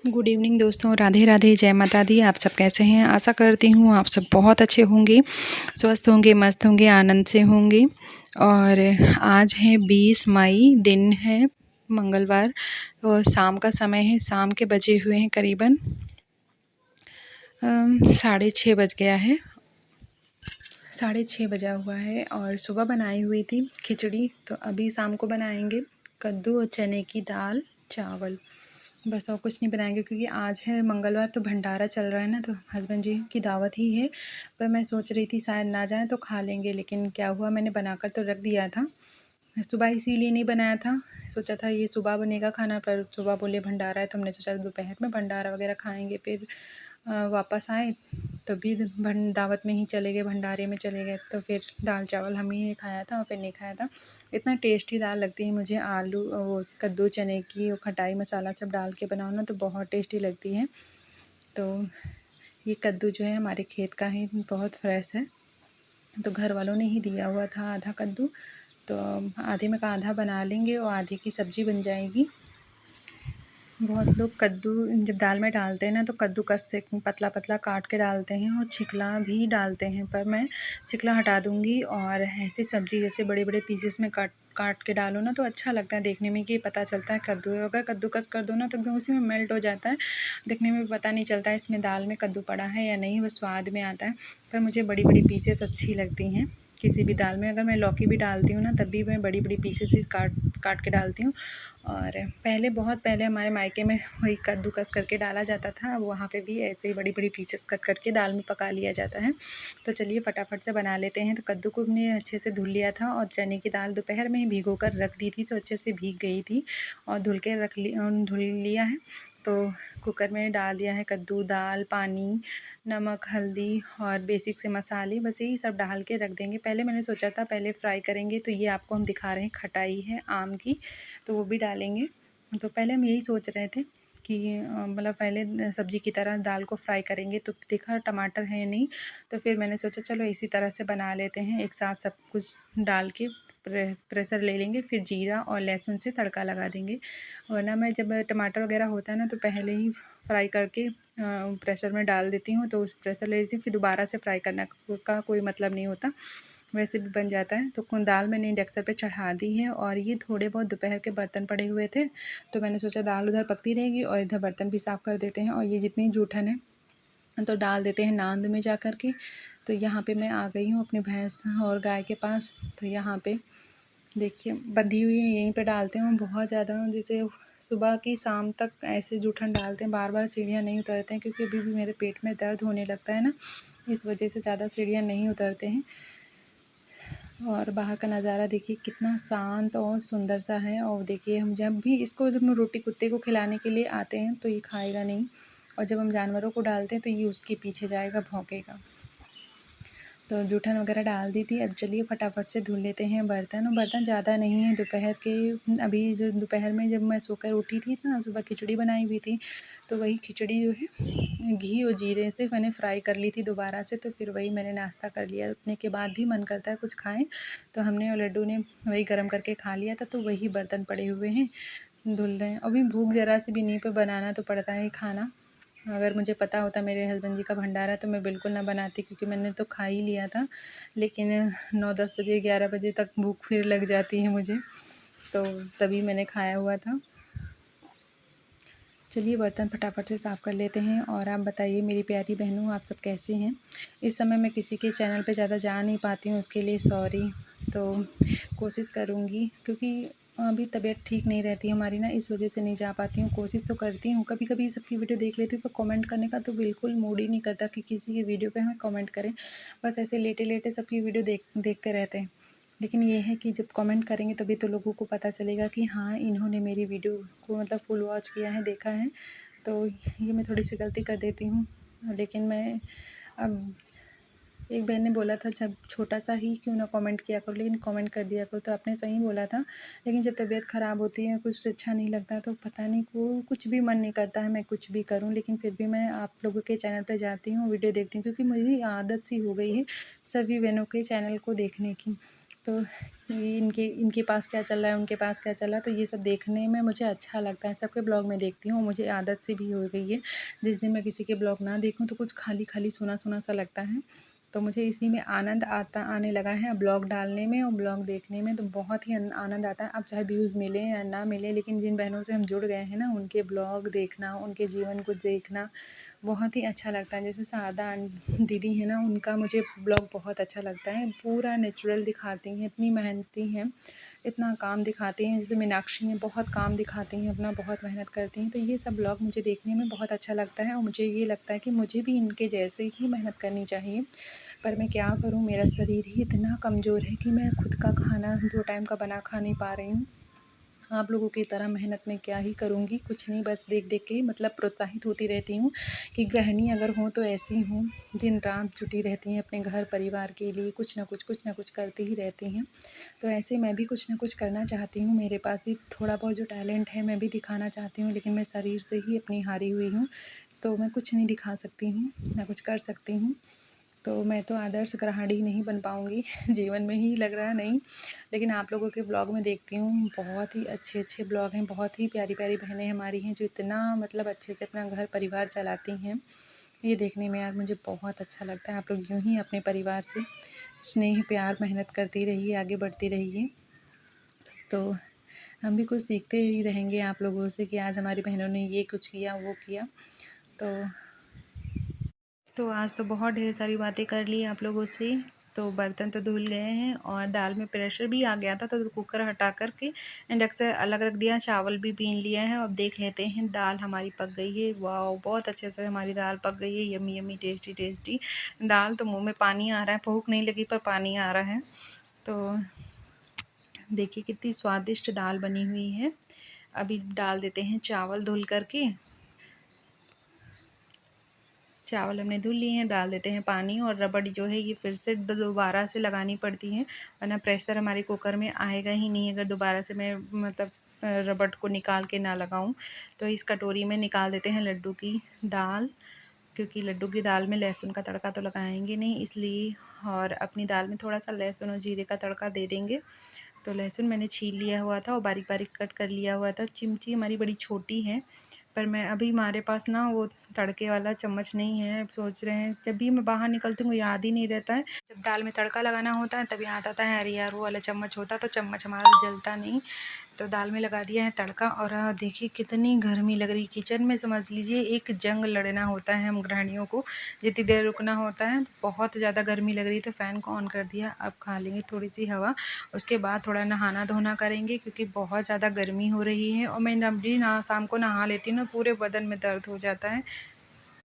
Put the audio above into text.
Good evening दोस्तों, राधे राधे, जय माता दी। आप सब कैसे हैं? आशा करती हूँ आप सब बहुत अच्छे होंगे, स्वस्थ होंगे, मस्त होंगे, आनंद से होंगे। और आज है 20 मई, दिन है मंगलवार और शाम का समय है। शाम के बजे हुए हैं करीबन 6:30 बज गया है। 6:30 बजा हुआ है और सुबह बनाई हुई थी खिचड़ी, तो अभी शाम को बनाएंगे कद्दू और चने की दाल चावल। बस और कुछ नहीं बनाएंगे क्योंकि आज है मंगलवार, तो भंडारा चल रहा है ना, तो हस्बैंड जी की दावत ही है। पर मैं सोच रही थी शायद ना जाएं तो खा लेंगे, लेकिन क्या हुआ, मैंने बनाकर तो रख दिया था सुबह, इसीलिए नहीं बनाया था। सोचा था ये सुबह बनेगा खाना, पर सुबह बोले भंडारा है, तो हमने सोचा दोपहर में भंडारा वगैरह खाएंगे। फिर वापस आए तो भी दावत में ही चले गए, भंडारे में चले गए, तो फिर दाल चावल हम ही ने खाया था और फिर नहीं खाया था। इतना टेस्टी दाल लगती है मुझे, आलू वो कद्दू चने की और खटाई मसाला सब डाल के बनाओ ना तो बहुत टेस्टी लगती है। तो ये कद्दू जो है हमारे खेत का ही, बहुत फ्रेश है, तो घर वालों ने ही दिया हुआ था आधा कद्दू, तो आधे में का आधा बना लेंगे और आधे की सब्ज़ी बन जाएगी। बहुत लोग कद्दू जब दाल में डालते हैं ना तो कद्दूकस से पतला पतला काट के डालते हैं और छिकला भी डालते हैं, पर मैं छिकला हटा दूँगी और ऐसी सब्ज़ी जैसे बड़े बड़े पीसेस में काट काट के डालो ना तो अच्छा लगता है देखने में, कि पता चलता है कद्दू है। अगर कद्दूकस कर दो ना तो एकदम उसी में मेल्ट हो जाता है, देखने में पता नहीं चलता है इसमें दाल में कद्दू पड़ा है या नहीं, बस स्वाद में आता है। पर मुझे बड़ी बड़ी पीसेस अच्छी लगती हैं किसी भी दाल में। अगर मैं लौकी भी डालती हूँ ना तब भी मैं बड़ी बड़ी पीसेस काट काट के डालती हूँ। और पहले, बहुत पहले हमारे मायके में वही कद्दूकस करके डाला जाता था, अब वहाँ पे भी ऐसे ही बड़ी बड़ी पीसेस कट करके दाल में पका लिया जाता है। तो चलिए फटाफट से बना लेते हैं। तो कद्दू को हमने अच्छे से धुल लिया था और चने की दाल दोपहर में ही भिगो कर रख दी थी, तो अच्छे से भीग गई थी और धुल लिया है। तो कुकर में डाल दिया है कद्दू, दाल, पानी, नमक, हल्दी और बेसिक से मसाले, बस यही सब डाल के रख देंगे। पहले मैंने सोचा था पहले फ्राई करेंगे, तो ये आपको हम दिखा रहे हैं, खटाई है आम की, तो वो भी डालेंगे। तो पहले हम यही सोच रहे थे कि मतलब पहले सब्ज़ी की तरह दाल को फ्राई करेंगे, तो देखा टमाटर है नहीं, तो फिर मैंने सोचा चलो इसी तरह से बना लेते हैं, एक साथ सब कुछ डाल के प्रेशर ले लेंगे, फिर जीरा और लहसुन से तड़का लगा देंगे। वरना मैं जब टमाटर वगैरह होता है ना तो पहले ही फ्राई करके प्रेशर में डाल देती हूँ, तो प्रेशर ले लेती हूँ, फिर दोबारा से फ्राई करने का कोई मतलब नहीं होता, वैसे भी बन जाता है। तो दाल मैंने इंडक्शन पे चढ़ा दी है और ये थोड़े बहुत दोपहर के बर्तन पड़े हुए थे, तो मैंने सोचा दाल उधर पकती रहेगी और इधर बर्तन भी साफ़ कर देते हैं, और ये जितनी जूठन है तो डाल देते हैं नांद में जा कर के। तो यहाँ पे मैं आ गई हूँ अपनी भैंस और गाय के पास, तो यहाँ पे देखिए बंधी हुई है, यहीं पे डालते हैं। बहुत ज़्यादा जैसे सुबह की शाम तक ऐसे जूठन डालते हैं, बार बार सीढ़ियाँ नहीं उतरते हैं, क्योंकि अभी भी मेरे पेट में दर्द होने लगता है ना, इस वजह से ज़्यादा सीढ़ियाँ नहीं उतरते हैं। और बाहर का नज़ारा देखिए कितना शांत और सुंदर सा है। और देखिए हम जब भी इसको, जब हम रोटी कुत्ते को खिलाने के लिए आते हैं तो ये खाएगा नहीं, और जब हम जानवरों को डालते हैं तो ये उसके पीछे जाएगा, भौंकेगा। तो जूठन वगैरह डाल दी थी। अब चलिए फटाफट से धुल लेते हैं बर्तन, और बर्तन ज़्यादा नहीं है दोपहर के। अभी जो दोपहर में जब मैं सोकर उठी थी ना, सुबह खिचड़ी बनाई हुई थी, तो वही खिचड़ी जो है घी और जीरे से मैंने फ्राई कर ली थी दोबारा से, तो फिर वही मैंने नाश्ता कर लिया। उठने के बाद भी मन करता है कुछ खाएं, तो हमने और लड्डू ने वही गर्म करके खा लिया था, तो वही बर्तन पड़े हुए हैं, धुल रहे हैं। अभी भूख ज़रा सी भी नहीं, पे बनाना तो पड़ता है खाना। अगर मुझे पता होता मेरे हस्बैंड जी का भंडारा तो मैं बिल्कुल ना बनाती, क्योंकि मैंने तो खा ही लिया था। लेकिन 9-10 बजे, 11 बजे तक भूख फिर लग जाती है मुझे, तो तभी मैंने खाया हुआ था। चलिए बर्तन फटाफट से साफ़ कर लेते हैं। और आप बताइए मेरी प्यारी बहनों, आप सब कैसे हैं? इस समय मैं किसी के चैनल पे ज़्यादा जा नहीं पाती हूँ, उसके लिए सॉरी। तो कोशिश करूँगी, क्योंकि अभी तबीयत ठीक नहीं रहती हमारी ना, इस वजह से नहीं जा पाती हूँ। कोशिश तो करती हूँ, कभी कभी सबकी वीडियो देख लेती हूँ, पर कमेंट करने का तो बिल्कुल मूड ही नहीं करता कि किसी की वीडियो पे हमें कमेंट करें। बस ऐसे लेटे लेटे सबकी वीडियो देखते रहते हैं। लेकिन ये है कि जब कमेंट करेंगे तभी तो लोगों को पता चलेगा कि हाँ, इन्होंने मेरी वीडियो को मतलब फुल वॉच किया है, देखा है। तो ये मैं थोड़ी सी गलती कर देती हूँ। लेकिन मैं अब, एक बहन ने बोला था जब छोटा सा ही क्यों ना कमेंट किया करो, लेकिन कमेंट कर दिया करो, तो आपने सही बोला था। लेकिन जब तबीयत ख़राब होती है, कुछ अच्छा नहीं लगता, तो पता नहीं वो कुछ भी मन नहीं करता है मैं कुछ भी करूं। लेकिन फिर भी मैं आप लोगों के चैनल पर जाती हूँ, वीडियो देखती हूँ, क्योंकि मेरी आदत सी हो गई है सभी बहनों के चैनल को देखने की। तो ये इनके इनके पास क्या चल रहा है, उनके पास क्या चल रहा है, तो ये सब देखने में मुझे अच्छा लगता है। सबके ब्लॉग मैं देखती हूँ, मुझे आदत सी भी हो गई है। जिस दिन मैं किसी के ब्लॉग ना देखूँ तो कुछ खाली-खाली, सुना-सुना सा लगता है। तो मुझे इसी में आनंद आने लगा है ब्लॉग डालने में और ब्लॉग देखने में, तो बहुत ही आनंद आता है। अब चाहे व्यूज़ मिलें या ना मिलें, लेकिन जिन बहनों से हम जुड़ गए हैं ना, उनके ब्लॉग देखना, उनके जीवन को देखना बहुत ही अच्छा लगता है। जैसे शारदा दीदी हैं ना, उनका मुझे ब्लॉग बहुत अच्छा लगता है। पूरा नेचुरल दिखाती हैं, इतनी मेहनती हैं, इतना काम दिखाती हैं। जैसे मीनाक्षी हैं, बहुत काम दिखाती हैं अपना, बहुत मेहनत करती हैं। तो ये सब ब्लॉग मुझे देखने में बहुत अच्छा लगता है और मुझे ये लगता है कि मुझे भी इनके जैसे ही मेहनत करनी चाहिए। पर मैं क्या करूँ, मेरा शरीर ही इतना कमज़ोर है कि मैं खुद का खाना 2 टाइम का बना खा नहीं पा रही हूँ। आप लोगों की तरह मेहनत मैं क्या ही करूँगी, कुछ नहीं, बस देख-देख के मतलब प्रोत्साहित होती रहती हूँ कि गृहिणी अगर हों तो ऐसी हों, दिन-रात जुटी रहती हैं अपने घर परिवार के लिए, कुछ न कुछ करती ही रहती हैं। तो ऐसे मैं भी कुछ न कुछ करना चाहती हूँ, मेरे पास भी थोड़ा बहुत जो टैलेंट है मैं भी दिखाना चाहती हूँ, लेकिन मैं शरीर से ही अपनी हारी हुई हूँ, तो मैं कुछ नहीं दिखा सकती हूँ, ना कुछ कर सकती हूँ। तो मैं तो आदर्श गृहिणी नहीं बन पाऊँगी जीवन में ही लग रहा है नहीं। लेकिन आप लोगों के ब्लॉग में देखती हूँ, बहुत ही अच्छे-अच्छे ब्लॉग हैं, बहुत ही प्यारी-प्यारी बहनें हमारी हैं जो इतना मतलब अच्छे से अपना घर परिवार चलाती हैं। ये देखने में यार मुझे बहुत अच्छा लगता है। आप लोग यूँ ही अपने परिवार से स्नेह, प्यार, मेहनत करती रहिए, आगे बढ़ती रहिए। तो हम भी कुछ सीखते ही रहेंगे आप लोगों से कि आज हमारी बहनों ने ये कुछ किया, वो किया। तो आज तो बहुत ढेर सारी बातें कर ली आप लोगों से। तो बर्तन तो धुल गए हैं और दाल में प्रेशर भी आ गया था, तो कुकर हटा कर के इंडक्शन अलग रख दिया, चावल भी बीन लिया है। अब देख लेते हैं दाल हमारी पक गई है। वाओ, बहुत अच्छे से हमारी दाल पक गई है, यम्मी यम्मी टेस्टी टेस्टी दाल। तो मुंह में पानी आ रहा है, भूख नहीं लगी पर पानी आ रहा है। तो देखिए कितनी स्वादिष्ट दाल बनी हुई है। अभी डाल देते हैं चावल धुल करके। चावल हमने धुल लिए हैं, डाल देते हैं पानी। और रबड़ जो है ये फिर से दोबारा से लगानी पड़ती है, वरना प्रेशर हमारे कुकर में आएगा ही नहीं अगर दोबारा से मैं मतलब रबड़ को निकाल के ना लगाऊं। तो इस कटोरी में निकाल देते हैं लड्डू की दाल, क्योंकि लड्डू की दाल में लहसुन का तड़का तो लगाएंगे नहीं इसलिए। और अपनी दाल में थोड़ा सा लहसुन और जीरे का तड़का दे देंगे। तो लहसुन मैंने छील लिया हुआ था और बारीक बारीक कट कर लिया हुआ था। चिमची हमारी बड़ी छोटी है, पर मैं अभी हमारे पास ना वो तड़के वाला चम्मच नहीं है। सोच रहे हैं, जब भी मैं बाहर निकलती हूँ याद ही नहीं रहता है। जब दाल में तड़का लगाना होता है तब याद आता है अरे यार वो वाला चम्मच होता, तो चम्मच हमारा जलता नहीं। तो दाल में लगा दिया है तड़का। और देखिए कितनी गर्मी लग रही किचन में, समझ लीजिए एक जंग लड़ना होता है हम गृहिणियों को, जितनी देर रुकना होता है। तो बहुत ज़्यादा गर्मी लग रही, तो फ़ैन को ऑन कर दिया। अब खा लेंगे थोड़ी सी हवा, उसके बाद थोड़ा नहाना धोना करेंगे, क्योंकि बहुत ज़्यादा गर्मी हो रही है। और मैं जब भी ना शाम को नहा लेती हूँ ना, पूरे बदन में दर्द हो जाता है।